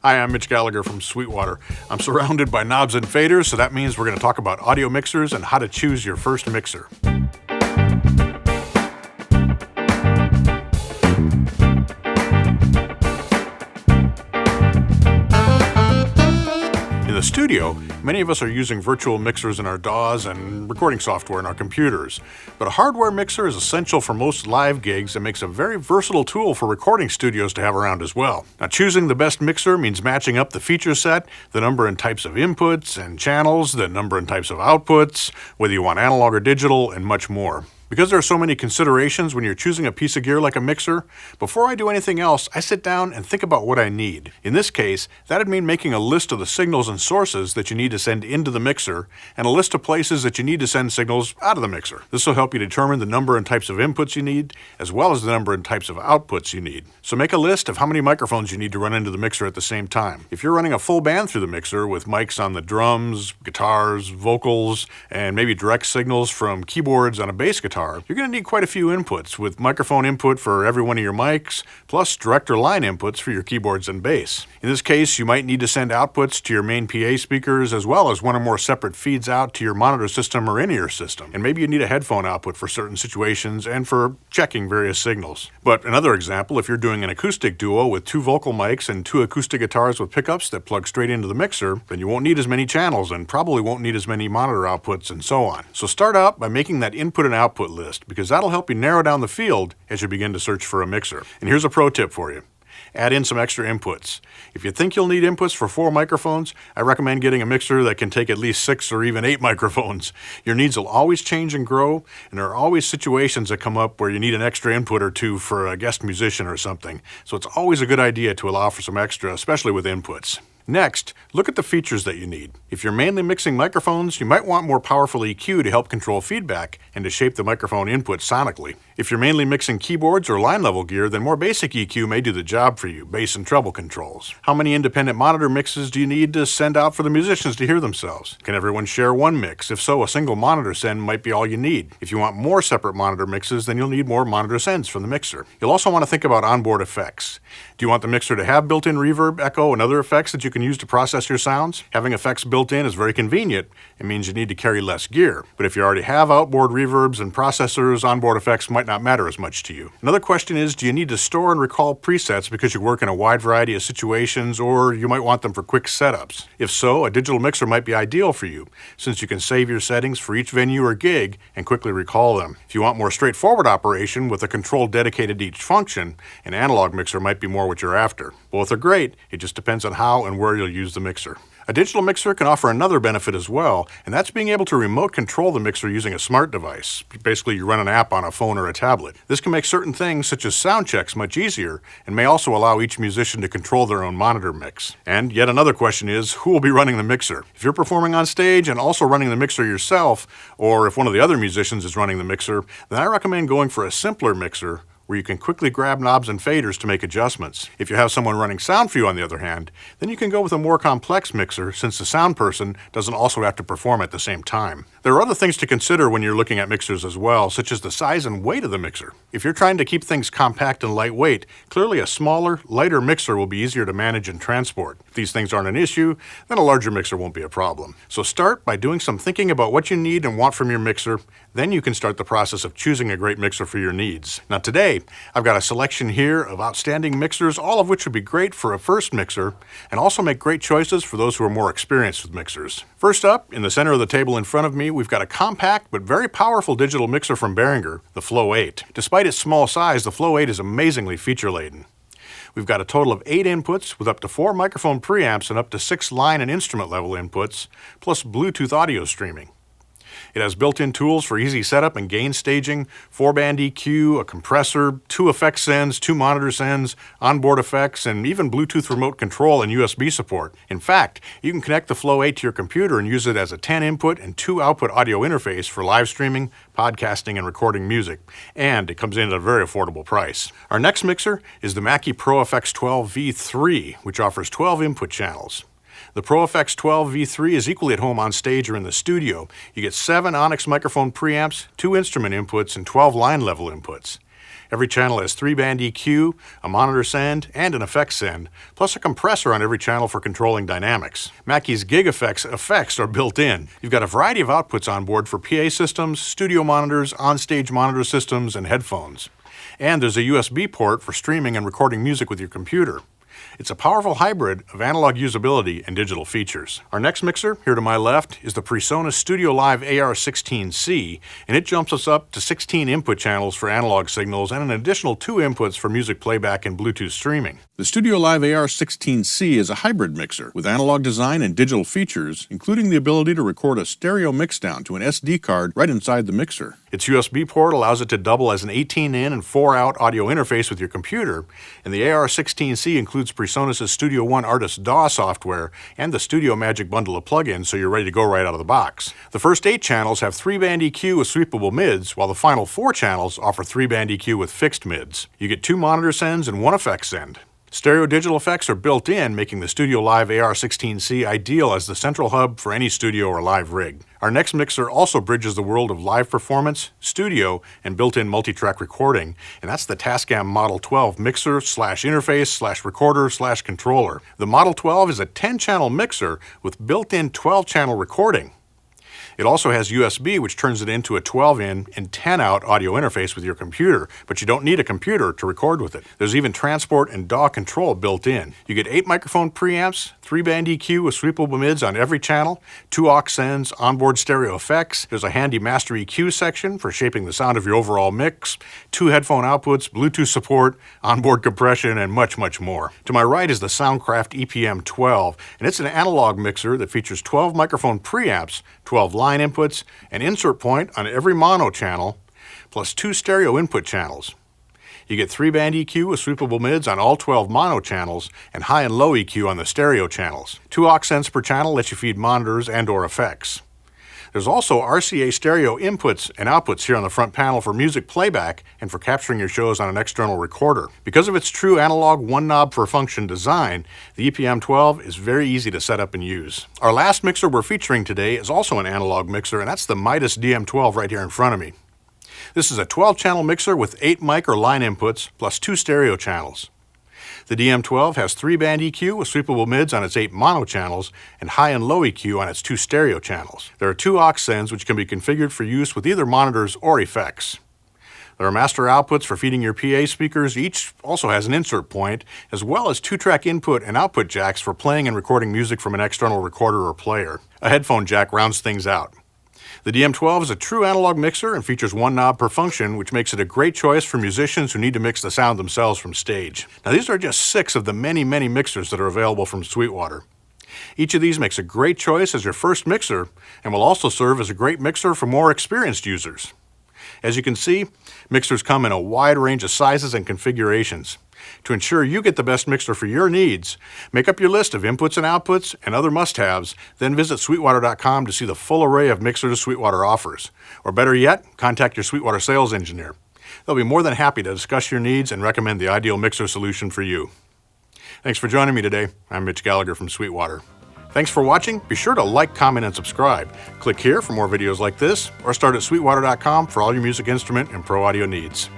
Hi, I'm Mitch Gallagher from Sweetwater. I'm surrounded by knobs and faders, so that means we're going to talk about audio mixers and how to choose your first mixer. In the studio, many of us are using virtual mixers in our DAWs and recording software in our computers. But a hardware mixer is essential for most live gigs and makes a very versatile tool for recording studios to have around as well. Now, choosing the best mixer means matching up the feature set, the number and types of inputs and channels, the number and types of outputs, whether you want analog or digital, and much more. Because there are so many considerations when you're choosing a piece of gear like a mixer, before I do anything else, I sit down and think about what I need. In this case, that'd mean making a list of the signals and sources that you need to send into the mixer, and a list of places that you need to send signals out of the mixer. This will help you determine the number and types of inputs you need, as well as the number and types of outputs you need. So make a list of how many microphones you need to run into the mixer at the same time. If you're running a full band through the mixer with mics on the drums, guitars, vocals, and maybe direct signals from keyboards on a bass guitar, you're going to need quite a few inputs, with microphone input for every one of your mics, plus direct or line inputs for your keyboards and bass. In this case, you might need to send outputs to your main PA speakers, as well as one or more separate feeds out to your monitor system or in-ear system. And maybe you need a headphone output for certain situations and for checking various signals. But another example, if you're doing an acoustic duo with 2 vocal mics and 2 acoustic guitars with pickups that plug straight into the mixer, then you won't need as many channels and probably won't need as many monitor outputs and so on. So start out by making that input and output list, because that'll help you narrow down the field as you begin to search for a mixer. And here's a pro tip for you. Add in some extra inputs. If you think you'll need inputs for 4 microphones, I recommend getting a mixer that can take at least 6 or even 8 microphones. Your needs will always change and grow, and there are always situations that come up where you need an extra input or 2 for a guest musician or something. So it's always a good idea to allow for some extra, especially with inputs. Next, look at the features that you need. If you're mainly mixing microphones, you might want more powerful EQ to help control feedback and to shape the microphone input sonically. If you're mainly mixing keyboards or line level gear, then more basic EQ may do the job for you, bass and treble controls. How many independent monitor mixes do you need to send out for the musicians to hear themselves? Can everyone share one mix? If so, a single monitor send might be all you need. If you want more separate monitor mixes, then you'll need more monitor sends from the mixer. You'll also want to think about onboard effects. Do you want the mixer to have built-in reverb, echo, and other effects that you can use to process your sounds? Having effects built in is very convenient. It means you need to carry less gear. But if you already have outboard reverbs and processors, onboard effects might not matter as much to you. Another question is, do you need to store and recall presets because you work in a wide variety of situations, or you might want them for quick setups? If so, a digital mixer might be ideal for you, since you can save your settings for each venue or gig and quickly recall them. If you want more straightforward operation with a control dedicated to each function, an analog mixer might be more what you're after. Both are great, it just depends on how and where you'll use the mixer. A digital mixer can offer another benefit as well, and that's being able to remote control the mixer using a smart device. Basically, you run an app on a phone or a tablet. This can make certain things, such as sound checks, much easier, and may also allow each musician to control their own monitor mix. And yet another question is, who will be running the mixer? If you're performing on stage and also running the mixer yourself, or if one of the other musicians is running the mixer, then I recommend going for a simpler mixer, where you can quickly grab knobs and faders to make adjustments. If you have someone running sound for you, on the other hand, then you can go with a more complex mixer, since the sound person doesn't also have to perform at the same time. There are other things to consider when you're looking at mixers as well, such as the size and weight of the mixer. If you're trying to keep things compact and lightweight, clearly a smaller, lighter mixer will be easier to manage and transport. If these things aren't an issue, then a larger mixer won't be a problem. So start by doing some thinking about what you need and want from your mixer, then you can start the process of choosing a great mixer for your needs. Now today, I've got a selection here of outstanding mixers, all of which would be great for a first mixer, and also make great choices for those who are more experienced with mixers. First up, in the center of the table in front of me, we've got a compact but very powerful digital mixer from Behringer, the FLOW 8. Despite its small size, the FLOW 8 is amazingly feature-laden. We've got a total of 8 inputs with up to 4 microphone preamps and up to 6 line and instrument level inputs, plus Bluetooth audio streaming. It has built-in tools for easy setup and gain staging, 4-band EQ, a compressor, 2 effect sends, 2 monitor sends, onboard effects, and even Bluetooth remote control and USB support. In fact, you can connect the FLOW 8 to your computer and use it as a 10-input and 2-output audio interface for live streaming, podcasting, and recording music. And it comes in at a very affordable price. Our next mixer is the Mackie ProFX12v3, which offers 12 input channels. The ProFX12v3 is equally at home on stage or in the studio. You get 7 Onyx microphone preamps, 2 instrument inputs, and 12 line level inputs. Every channel has 3-band EQ, a monitor send, and an effects send, plus a compressor on every channel for controlling dynamics. Mackie's Gig Effects effects are built in. You've got a variety of outputs on board for PA systems, studio monitors, onstage monitor systems, and headphones. And there's a USB port for streaming and recording music with your computer. It's a powerful hybrid of analog usability and digital features. Our next mixer, here to my left, is the PreSonus StudioLive AR16C, and it jumps us up to 16 input channels for analog signals and an additional 2 inputs for music playback and Bluetooth streaming. The StudioLive AR16C is a hybrid mixer with analog design and digital features, including the ability to record a stereo mixdown to an SD card right inside the mixer. Its USB port allows it to double as an 18-in and 4-out audio interface with your computer, and the AR16C includes PreSonus' Studio One Artist DAW software and the Studio Magic bundle of plugins, so you're ready to go right out of the box. The first 8 channels have 3-band EQ with sweepable mids, while the final 4 channels offer 3-band EQ with fixed mids. You get 2 monitor sends and 1 effects send. Stereo digital effects are built in, making the StudioLive AR16C ideal as the central hub for any studio or live rig. Our next mixer also bridges the world of live performance, studio, and built-in multi-track recording, and that's the TASCAM Model 12 mixer/interface/recorder/controller. The Model 12 is a 10-channel mixer with built-in 12-channel recording. It also has USB, which turns it into a 12-in and 10-out audio interface with your computer, but you don't need a computer to record with it. There's even transport and DAW control built in. You get 8 microphone preamps, 3-band EQ with sweepable mids on every channel, 2 aux sends, onboard stereo effects. There's a handy master EQ section for shaping the sound of your overall mix, 2 headphone outputs, Bluetooth support, onboard compression, and much, much more. To my right is the Soundcraft EPM12, and it's an analog mixer that features 12 microphone preamps, 12 line inputs, an insert point on every mono channel, plus 2 stereo input channels. You get 3-band EQ with sweepable mids on all 12 mono channels and high and low EQ on the stereo channels. 2 aux sends per channel let you feed monitors and/or effects. There's also RCA stereo inputs and outputs here on the front panel for music playback and for capturing your shows on an external recorder. Because of its true analog one-knob-per-function design, the EPM12 is very easy to set up and use. Our last mixer we're featuring today is also an analog mixer, and that's the Midas DM12 right here in front of me. This is a 12-channel mixer with 8 mic or line inputs plus 2 stereo channels. The DM12 has 3-band EQ with sweepable mids on its 8 mono channels and high and low EQ on its 2 stereo channels. There are 2 aux sends which can be configured for use with either monitors or effects. There are master outputs for feeding your PA speakers. Each also has an insert point, as well as 2-track input and output jacks for playing and recording music from an external recorder or player. A headphone jack rounds things out. The DM12 is a true analog mixer and features 1 knob per function, which makes it a great choice for musicians who need to mix the sound themselves from stage. Now, these are just 6 of the many, many mixers that are available from Sweetwater. Each of these makes a great choice as your first mixer and will also serve as a great mixer for more experienced users. As you can see, mixers come in a wide range of sizes and configurations. To ensure you get the best mixer for your needs, make up your list of inputs and outputs and other must-haves, then visit Sweetwater.com to see the full array of mixers Sweetwater offers. Or better yet, contact your Sweetwater sales engineer. They'll be more than happy to discuss your needs and recommend the ideal mixer solution for you. Thanks for joining me today. I'm Mitch Gallagher from Sweetwater. Thanks for watching. Be sure to like, comment, and subscribe. Click here for more videos like this, or start at Sweetwater.com for all your music instrument and pro audio needs.